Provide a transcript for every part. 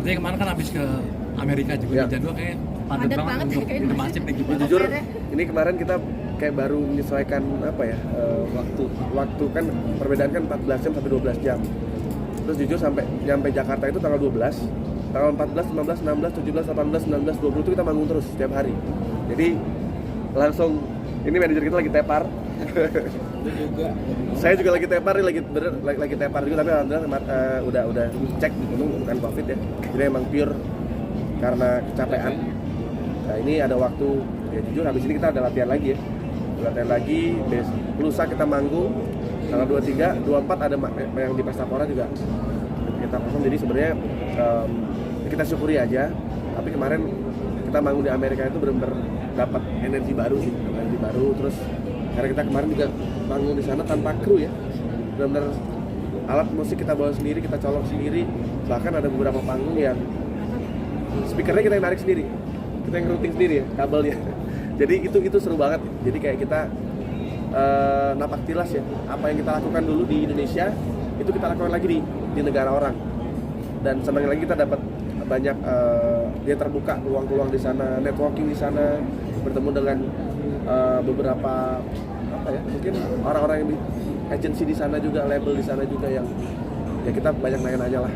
Sepertinya kemarin kan habis ke Amerika juga, Ya. jadwal kayak padat Padat banget banget untuk kayaknya. The Massive nih gimana? Jujur, ini kemarin kita kayak baru menyesuaikan apa ya, waktu kan perbedaan kan 14 jam sampai 12 jam. Terus jujur sampai nyampe Jakarta itu tanggal 12, tanggal 14, 15, 16, 17, 18, 19, 20 itu kita manggung terus setiap hari. Jadi langsung ini manajer kita lagi tepar. Saya juga lagi tepar, lagi tepar juga, tapi alhamdulillah udah cek itu bukan COVID ya. Jadi emang pure karena kecapean. Nah ini ada waktu, ya jujur habis ini kita ada latihan lagi ya. Latihan lagi, lusa kita manggung tanggal 23, 24 ada yang di Pesta Pora juga kita kosong. Jadi sebenarnya kita syukuri aja. Tapi kemarin kita manggung di Amerika itu benar-benar dapat energi baru sih, energi baru. Terus karena kita kemarin juga manggung di sana tanpa kru ya, benar-benar alat musik kita bawa sendiri, kita colok sendiri. Bahkan ada beberapa panggung yang speakernya kita yang narik sendiri, kita yang routing sendiri ya, kabelnya. Jadi itu seru banget. Jadi kayak kita napak tilas ya, apa yang kita lakukan dulu di Indonesia itu kita lakukan lagi di negara orang. Dan senang lagi kita dapat banyak dia terbuka peluang-peluang di sana, networking di sana, bertemu dengan beberapa apa ya, mungkin orang-orang yang di agensi di sana juga, label di sana juga, yang ya kita banyak nanya-nanya lah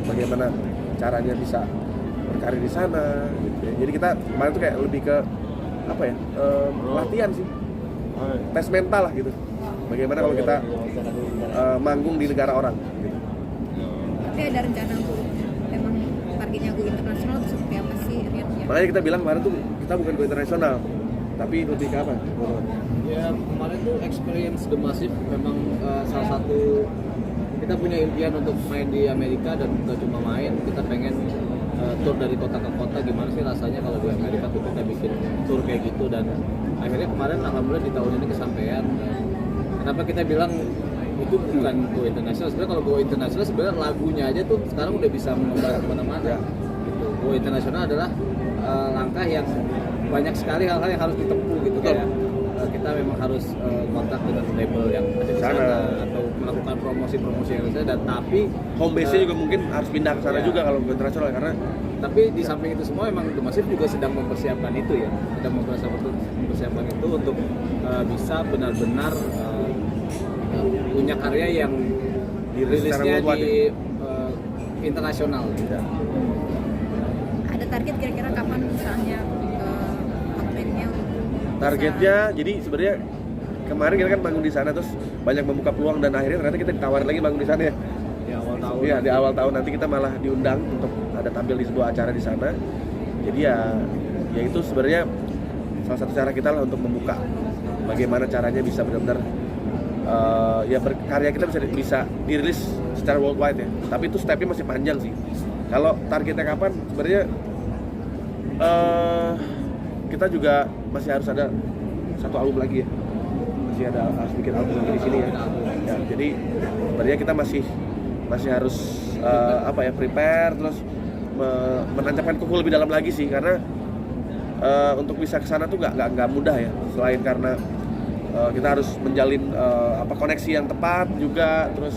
bagaimana caranya bisa berkarir di sana gitu ya. Jadi kita kemarin tuh kayak lebih ke apa ya, latihan sih, tes mental lah gitu, bagaimana kalau kita manggung di negara orang gitu. Tapi ada rencana untuk emang targetnya go internasional atau seperti apa sih Rian? Makanya kita bilang kemarin tuh kita bukan go internasional, tapi lebih ke apa? Ya kemarin tuh experience The Massive memang salah satu, kita punya impian untuk main di Amerika, dan bukan cuma main, kita pengen tour dari kota ke kota. Gimana sih rasanya kalau di Amerika tuh kita bikin tour kayak gitu, dan akhirnya kemarin alhamdulillah di tahun ini kesampaian. Kenapa kita bilang itu bukan go internasional? Sebenarnya kalau go internasional sebenarnya lagunya aja tuh sekarang udah bisa menyebar kemana-mana. Gitu. Go internasional adalah langkah yang banyak sekali hal-hal yang harus ditempuh gitu. Kayak kita memang harus kontak dengan label yang ada di sana atau melakukan promosi-promosi yang ada, dan tapi home base-nya juga mungkin harus pindah ke sana ya. juga kalau go internasional, karena tapi di samping itu semua emang The Massive juga sedang mempersiapkan itu ya, sedang mempersiapkan itu untuk bisa benar-benar punya karya yang dirilisnya di internasional gitu. Ada target kira-kira kapan misalnya campaign-nya untuk targetnya, jadi sebenarnya kemarin kita kan manggung di sana terus banyak membuka peluang, dan akhirnya ternyata kita ditawarin lagi manggung di sana ya. Di awal tahun. Iya, di awal tahun nanti kita malah diundang untuk ada tampil di sebuah acara di sana. Jadi ya itu sebenarnya salah satu cara kita lah untuk membuka bagaimana caranya bisa benar-benar ya berkarya kita bisa dirilis secara worldwide ya. Tapi itu stepnya masih panjang sih. Kalau targetnya kapan, sebenarnya kita juga masih harus ada satu album lagi ya. Masih harus bikin album lagi di sini ya. Ya, jadi sebenarnya kita masih harus prepare, terus menancapkan kuku lebih dalam lagi sih, karena untuk bisa ke sana tuh nggak mudah ya. Selain karena kita harus menjalin koneksi yang tepat juga, terus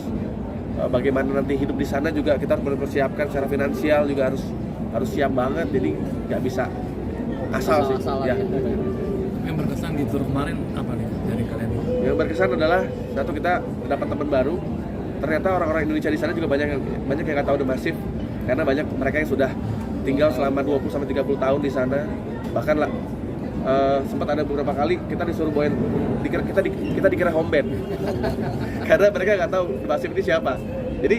bagaimana nanti hidup di sana juga kita harus mempersiapkan secara finansial juga harus siap banget. Jadi nggak bisa asal sih. Ya. Yang berkesan di tour kemarin apa nih dari kalian? Yang berkesan adalah satu, kita dapat teman baru. Ternyata orang-orang Indonesia di sana juga banyak yang nggak tahu The Massive, karena banyak mereka yang sudah tinggal selama 20-30 tahun di sana. Bahkan lah sempat ada beberapa kali kita disuruh bawain, kita dikira home band karena mereka nggak tahu The Massive ini siapa. Jadi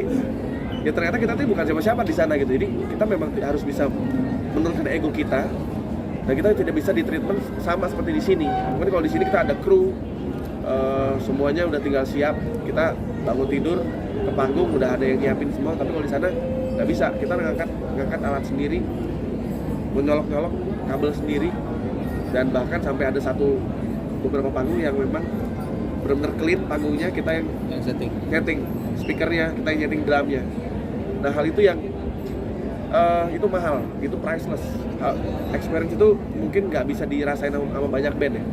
ya ternyata kita tuh bukan siapa-siapa di sana gitu. Jadi kita memang harus bisa menurunkan ego kita, dan kita tidak bisa ditreatment sama seperti di sini. Mungkin kalau di sini kita ada kru, semuanya udah tinggal siap, kita bangun tidur ke panggung udah ada yang nyiapin semua. Tapi kalau di sana nggak bisa, kita ngangkat alat sendiri, menyolok kabel sendiri, dan bahkan sampai ada beberapa panggung yang memang benar-benar clean panggungnya, kita yang setting speakernya, kita yang setting drumnya. Nah hal itu yang itu mahal, itu priceless. Experience itu mungkin nggak bisa dirasain sama banyak band ya.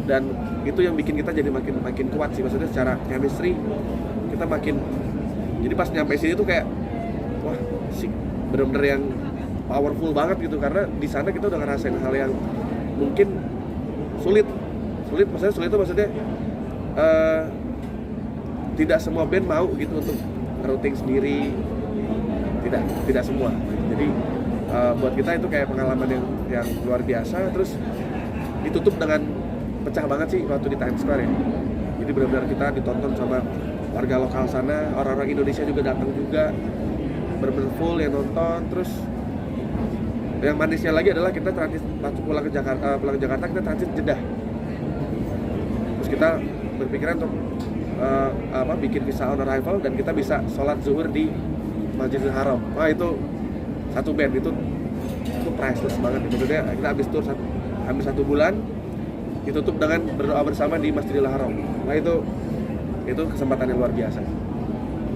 Dan itu yang bikin kita jadi makin kuat sih, maksudnya secara chemistry kita makin. Jadi pas nyampe sini tuh kayak wah sih, bener-bener yang powerful banget gitu, karena di sana kita udah ngerasain hal yang mungkin sulit maksudnya tidak semua band mau gitu untuk routing sendiri, tidak semua. Jadi buat kita itu kayak pengalaman yang luar biasa. Terus ditutup dengan pecah banget sih waktu di Times Square ya. Jadi benar-benar kita ditonton sama warga lokal sana, orang-orang Indonesia juga datang juga, benar-benar full yang nonton. Terus yang manisnya lagi adalah kita transit waktu pulang ke Jakarta kita transit Jeddah. Terus kita berpikiran untuk bikin visa on arrival dan kita bisa sholat zuhur di Masjidil Haram. Wah, itu satu band itu priceless banget. Maksudnya kita habis tour hampir 1 bulan, ditutup dengan berdoa bersama di Masjidil Haram. Nah itu kesempatan yang luar biasa.